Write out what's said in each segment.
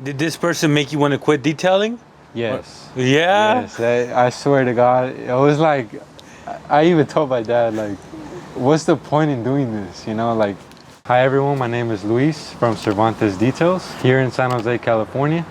Did this person make you want to quit detailing? Yes. Yeah? Yes. I swear to God, it was like, I even told my dad, like, what's the point in doing this? You know, like, hi everyone, my name is Luis from Cervantes Details here in San Jose, California.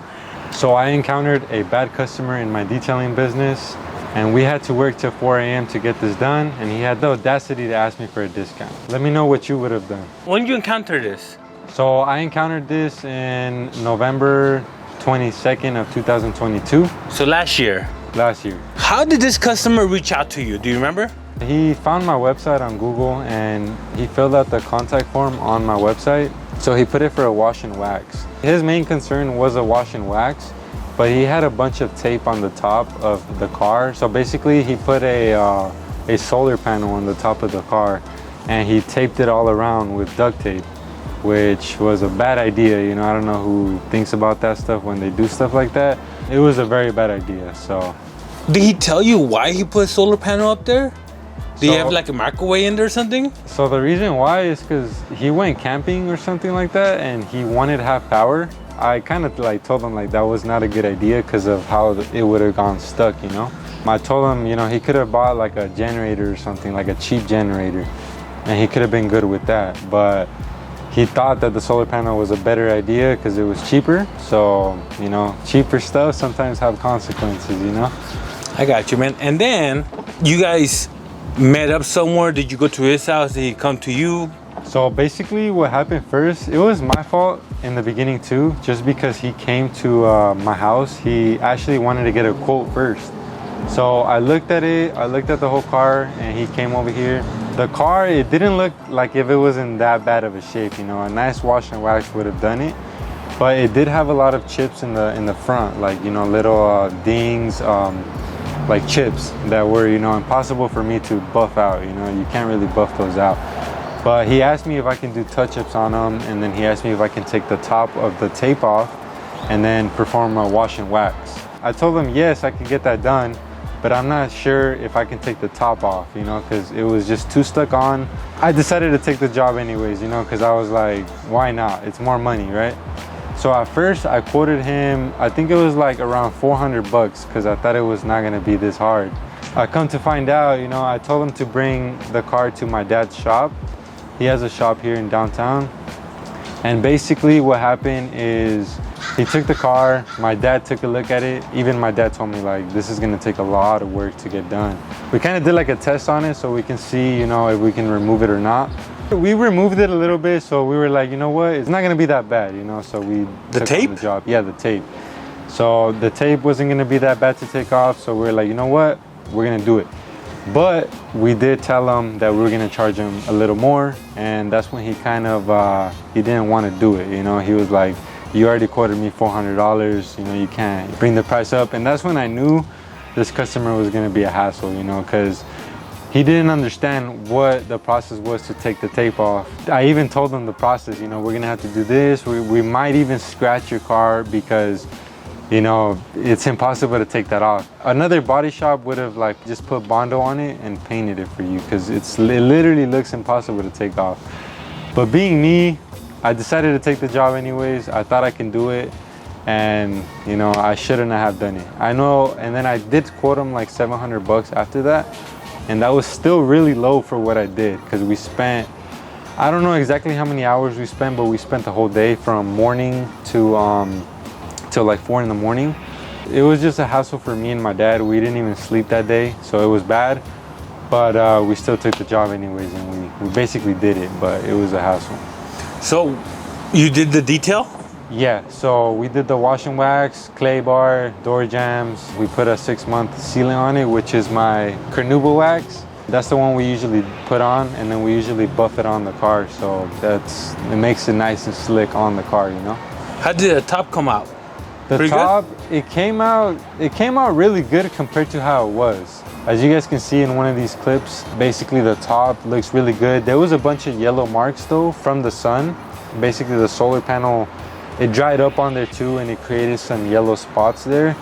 So I encountered a bad customer in my detailing business, and we had to work till 4 a.m. to get this done, and he had the audacity to ask me for a discount. Let me know what you would have done. When did you encounter this? So I encountered this in November 22nd of 2022. So last year. Last year. How did this customer reach out to you? Do you remember? He found my website on Google and he filled out the contact form on my website. So he put it for a wash and wax. His main concern was a wash and wax, but he had a bunch of tape on the top of the car. So basically he put a solar panel on the top of the car and he taped it all around with duct tape, which was a bad idea. You know, I don't know who thinks about that stuff when they do stuff like that. It was a very bad idea, so. Did he tell you why he put a solar panel up there? Do you have like a microwave in there or something? So the reason why is because he went camping or something like that and he wanted half power. I kind of like told him like that was not a good idea because of how it would have gone stuck, you know? I told him, you know, he could have bought like a generator or something, like a cheap generator, and he could have been good with that. But he thought that the solar panel was a better idea because it was cheaper. So, you know, cheaper stuff sometimes have consequences, you know? I got you, man. And then you guys met up somewhere. Did you go to his house? Did he come to you? So basically what happened first, it was my fault in the beginning too, just because he came to my house. He actually wanted to get a quote first. So I looked at it, I looked at the whole car, and he came over here. The car, it didn't look like if it was in that bad of a shape, you know, a nice wash and wax would have done it. But it did have a lot of chips in the front, like, you know, little dings, like chips that were, you know, impossible for me to buff out. You know, you can't really buff those out. But he asked me if I can do touch-ups on them, and then he asked me if I can take the top of the tape off and then perform a wash and wax. I told him yes, I could get that done, but I'm not sure if I can take the top off, you know, because it was just too stuck on. I decided to take the job anyways, you know, because I was like, why not? It's more money, right? So at first I quoted him, I think it was like around 400 bucks because I thought it was not gonna be this hard. I come to find out, you know, I told him to bring the car to my dad's shop. He has a shop here in downtown. And basically what happened is he took the car, my dad took a look at it. Even my dad told me like, this is gonna take a lot of work to get done. We kind of did like a test on it so we can see, you know, if we can remove it or not. We removed it a little bit, so we were like, you know what, it's not gonna be that bad, you know, so we The took tape? on the job. Yeah, the tape. So the tape wasn't gonna be that bad to take off, so we were like, you know what, we're gonna do it. But we did tell him that we were gonna charge him a little more, and that's when he kind of, he didn't wanna do it, you know, he was like, you already quoted me $400, you know, you can't bring the price up. And that's when I knew this customer was gonna be a hassle, you know, because he didn't understand what the process was to take the tape off. I even told him the process, you know, we're gonna have to do this. We might even scratch your car because, you know, it's impossible to take that off. Another body shop would have like just put Bondo on it and painted it for you because it literally looks impossible to take off. But being me, I decided to take the job anyways. I thought I can do it, and you know, I shouldn't have done it. I know, and then I did quote him like 700 bucks after that. And that was still really low for what I did because we spent, I don't know exactly how many hours we spent, but we spent the whole day from morning to till like 4 in the morning. It was just a hassle for me and my dad. We didn't even sleep that day, so it was bad. But we still took the job anyways, and we basically did it, but it was a hassle. So you did the detail? Yeah, so we did the wash and wax, clay bar, door jambs. We put a 6-month sealant on it, which is my carnauba wax. That's the one we usually put on, and then we usually buff it on the car. So it makes it nice and slick on the car, you know? How did the top come out? The Pretty top, it came out really good compared to how it was. As you guys can see in one of these clips, basically the top looks really good. There was a bunch of yellow marks though from the sun. Basically the solar panel, it dried up on there too, and it created some yellow spots there.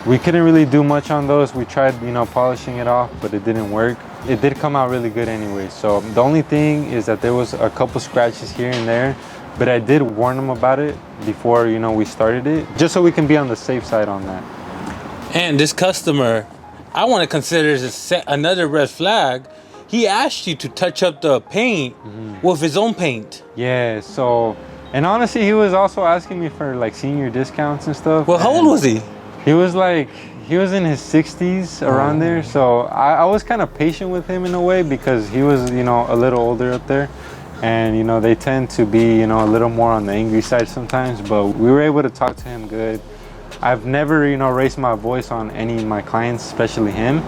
We couldn't really do much on those. We tried, you know, polishing it off, but it didn't work. It did come out really good anyway. So the only thing is that there was a couple scratches here and there, but I did warn him about it before, you know, we started it, just so we can be on the safe side on that. And this customer, I want to consider as another red flag. He asked you to touch up the paint with his own paint. Yeah, so, and honestly, he was also asking me for like senior discounts and stuff. Well, how old was he? He was like, he was in his 60s around there. So I was kind of patient with him in a way because he was, you know, a little older up there. And, you know, they tend to be, you know, a little more on the angry side sometimes. But we were able to talk to him good. I've never, you know, raised my voice on any of my clients, especially him.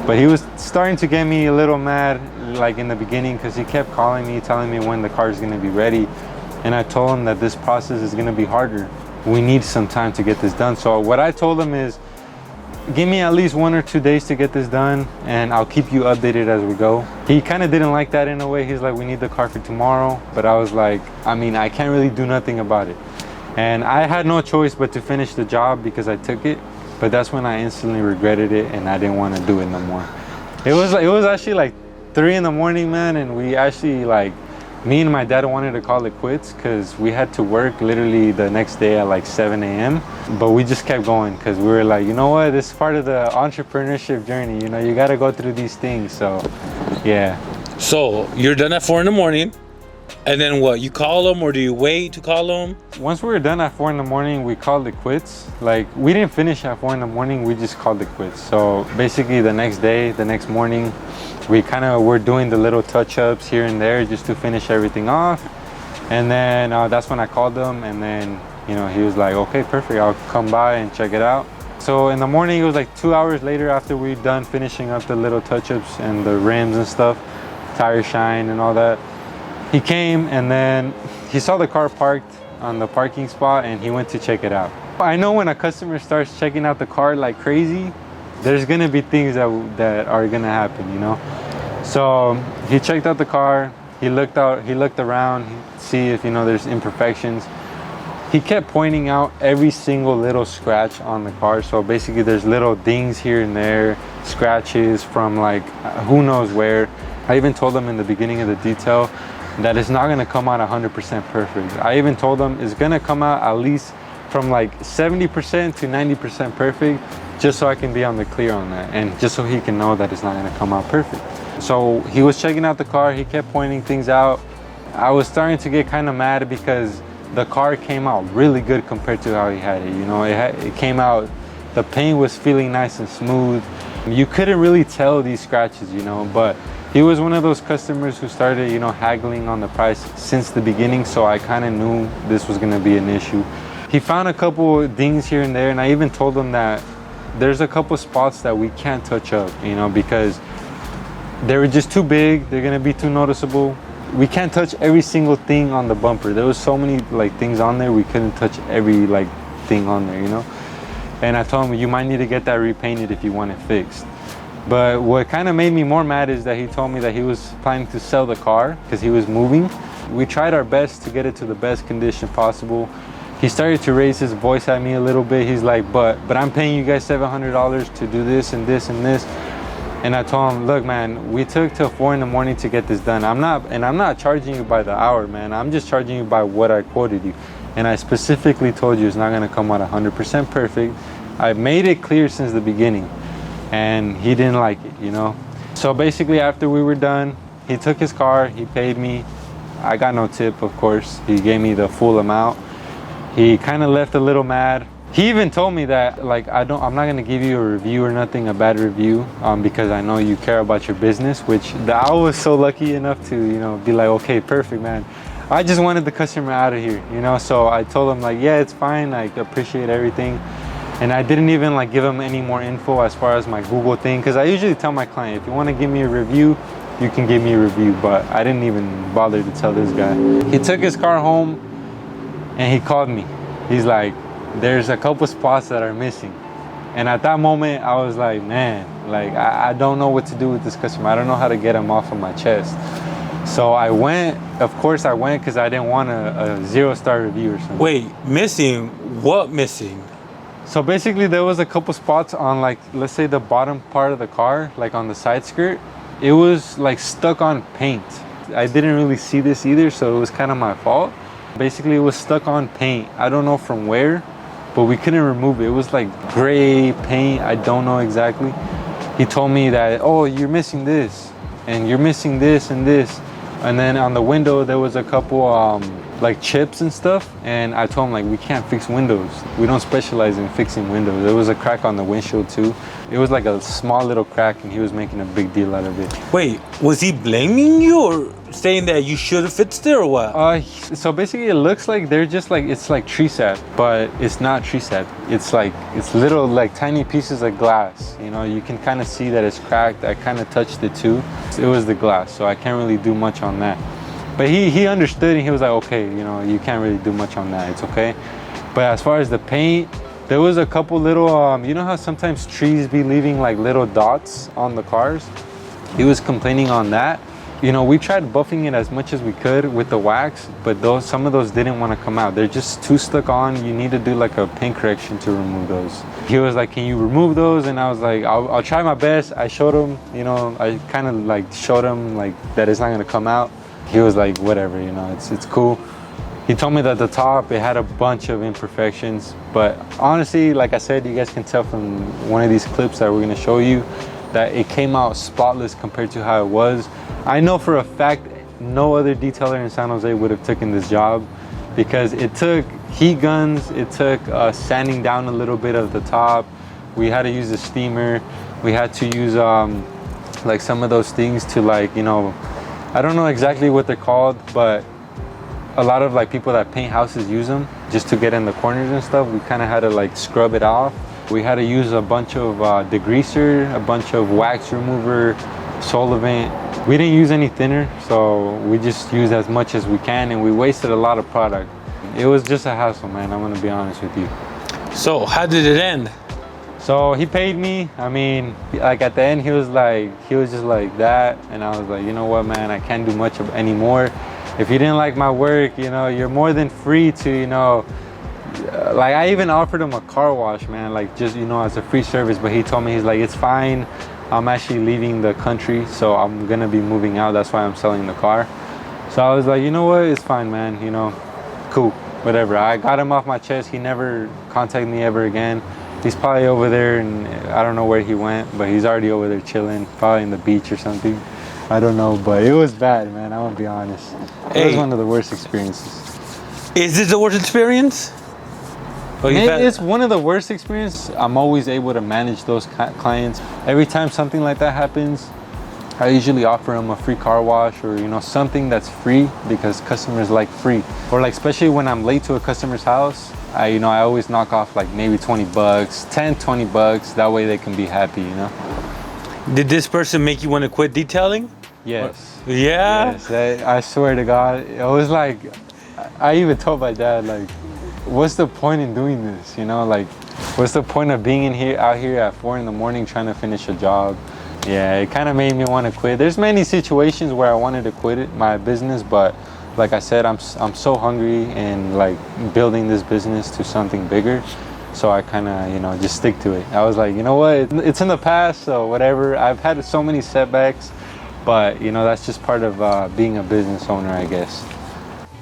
But he was starting to get me a little mad, like in the beginning, because he kept calling me, telling me when the car is going to be ready. And I told him that this process is going to be harder. We need some time to get this done. So what I told him is, give me at least 1 or 2 days to get this done, and I'll keep you updated as we go. He kind of didn't like that in a way. He's like, we need the car for tomorrow. But I was like, I mean, I can't really do nothing about it. And I had no choice but to finish the job because I took it. But that's when I instantly regretted it, and I didn't want to do it no more. It was actually like 3 in the morning, man, and we actually, like, me and my dad wanted to call it quits because we had to work literally the next day at like 7 a.m. But we just kept going because we were like, you know what, this is part of the entrepreneurship journey. You know, you got to go through these things. So, yeah. So you're done at 4 in the morning. And then what? You call them, or do you wait to call them? Once we were done at 4 in the morning, we called it quits. Like, we didn't finish at 4 in the morning, we just called it quits. So basically the next day, the next morning, we kind of were doing the little touch-ups here and there just to finish everything off. And then that's when I called him, and then, you know, he was like, okay, perfect, I'll come by and check it out. So in the morning, it was like 2 hours later after we done finishing up the little touch-ups and the rims and stuff, tire shine and all that. He came, and then he saw the car parked on the parking spot, and he went to check it out. I know when a customer starts checking out the car like crazy, there's gonna be things that are gonna happen, you know? So he checked out the car, he looked around, see if, you know, there's imperfections. He kept pointing out every single little scratch on the car. So basically there's little dings here and there, scratches from like who knows where. I even told him in the beginning of the detail that it's not gonna come out 100% perfect. I even told him it's gonna come out at least from like 70% to 90% perfect, just so I can be on the clear on that, and just so he can know that it's not gonna come out perfect. So he was checking out the car, he kept pointing things out. I was starting to get kind of mad because the car came out really good compared to how he had it. You know, it came out, the paint was feeling nice and smooth. You couldn't really tell these scratches, you know, but he was one of those customers who started, you know, haggling on the price since the beginning, so I kind of knew this was gonna be an issue. He found a couple dings here and there, and I even told him that there's a couple spots that we can't touch up, you know, because they were just too big, they're gonna be too noticeable. We can't touch every single thing on the bumper. There was so many like things on there, we couldn't touch every like thing on there, you know? And I told him, you might need to get that repainted if you want it fixed. But what kind of made me more mad is that he told me that he was planning to sell the car because he was moving. We tried our best to get it to the best condition possible. He started to raise his voice at me a little bit. He's like, but I'm paying you guys $700 to do this and this and this. And I told him, look, man, we took till 4 in the morning to get this done. I'm not charging you by the hour, man. I'm just charging you by what I quoted you. And I specifically told you it's not gonna come out 100% perfect. I made it clear since the beginning. And he didn't like it, you know? So basically after we were done, he took his car, he paid me. I got no tip, of course. He gave me the full amount. He kind of left a little mad. He even told me that, like, I'm not gonna give you a review or nothing, a bad review, because I know you care about your business, which I was so lucky enough to, you know, be like, okay, perfect, man. I just wanted the customer out of here, you know? So I told him like, yeah, it's fine, I appreciate everything. And I didn't even like give him any more info as far as my Google thing, because I usually tell my client, if you want to give me a review, you can give me a review, but I didn't even bother to tell this guy. He took his car home and he called me. He's like, there's a couple spots that are missing. And at that moment, I was like, man, like I don't know what to do with this customer. I don't know how to get him off of my chest. So I went, of course I went, because I didn't want a 0-star review or something. Wait, missing? What missing? So basically there was a couple spots on, like, let's say the bottom part of the car, like on the side skirt. It was like stuck on paint. I didn't really see this either, so it was kind of my fault. Basically, it was stuck on paint. I don't know from where, but we couldn't remove it. It was like gray paint. I don't know exactly. He told me that, oh, you're missing this, and you're missing this and this. And then on the window, there was a couple like chips and stuff. And I told him, like, we can't fix windows. We don't specialize in fixing windows. There was a crack on the windshield too. It was like a small little crack, and he was making a big deal out of it. Wait, was he blaming you or saying that you should have fixed it or what? So basically, it looks like they're just like, it's like tree sap, but it's not tree sap. It's like, it's little like tiny pieces of glass. You know, you can kind of see that it's cracked. I kind of touched it too. It was the glass, so I can't really do much on that. But he understood, and he was like, okay, you know, you can't really do much on that. It's okay. But as far as the paint, there was a couple little, you know how sometimes trees be leaving like little dots on the cars? He was complaining on that. You know, we tried buffing it as much as we could with the wax, but some of those didn't want to come out. They're just too stuck on. You need to do like a paint correction to remove those. He was like, can you remove those? And I was like, I'll try my best. I showed him, you know, I kind of like showed him like that it's not going to come out. He was like, whatever, you know, it's cool. He told me that the top, it had a bunch of imperfections, but honestly, like I said, you guys can tell from one of these clips that we're gonna show you that it came out spotless compared to how it was. I know for a fact no other detailer in San Jose would have taken this job, because it took heat guns, it took sanding down a little bit of the top. We had to use a steamer. We had to use like some of those things to, like, you know, I don't know exactly what they're called, but a lot of like people that paint houses use them just to get in the corners and stuff. We kind of had to like scrub it off. We had to use a bunch of degreaser, a bunch of wax remover, solvent. We didn't use any thinner, so we just used as much as we can, and we wasted a lot of product. It was just a hassle, man. I'm gonna be honest with you. So how did it end? So he paid me. I mean, like at the end, he was just like that, and I was like, you know what, man, I can't do much anymore. If you didn't like my work, you know, you're more than free to, you know, like I even offered him a car wash, man, like just, you know, as a free service. But he told me, he's like, it's fine. I'm actually leaving the country, so I'm gonna be moving out. That's why I'm selling the car. So I was like, you know what, it's fine, man. You know, cool, whatever. I got him off my chest. He never contacted me ever again. He's probably over there, and I don't know where he went, but he's already over there chilling, probably in the beach or something. I don't know, but it was bad, man. I'm gonna be honest. It was one of the worst experiences. Is this the worst experience? It's one of the worst experiences. I'm always able to manage those clients. Every time something like that happens, I usually offer them a free car wash, or, you know, something that's free, because customers like free. Or like, especially when I'm late to a customer's house, I always knock off like maybe 20 bucks, 10, 20 bucks. That way they can be happy, you know? Did this person make you want to quit detailing? Yes. Yeah? Yes, I swear to God. It was like, I even told my dad, like, what's the point in doing this? You know, like, what's the point of being out here at 4 in the morning trying to finish a job? Yeah, it kind of made me want to quit. There's many situations where I wanted to quit my business, but like I said, I'm so hungry and like building this business to something bigger. So I kind of, you know, just stick to it. I was like, you know what, it's in the past, so whatever. I've had so many setbacks, but, you know, that's just part of being a business owner, I guess.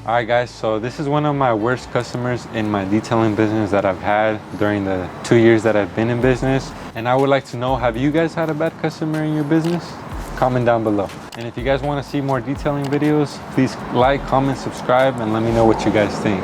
All right, guys, so this is one of my worst customers in my detailing business that I've had during the 2 years that I've been in business. And I would like to know, have you guys had a bad customer in your business? Comment down below. And if you guys want to see more detailing videos, please like, comment, subscribe, and let me know what you guys think.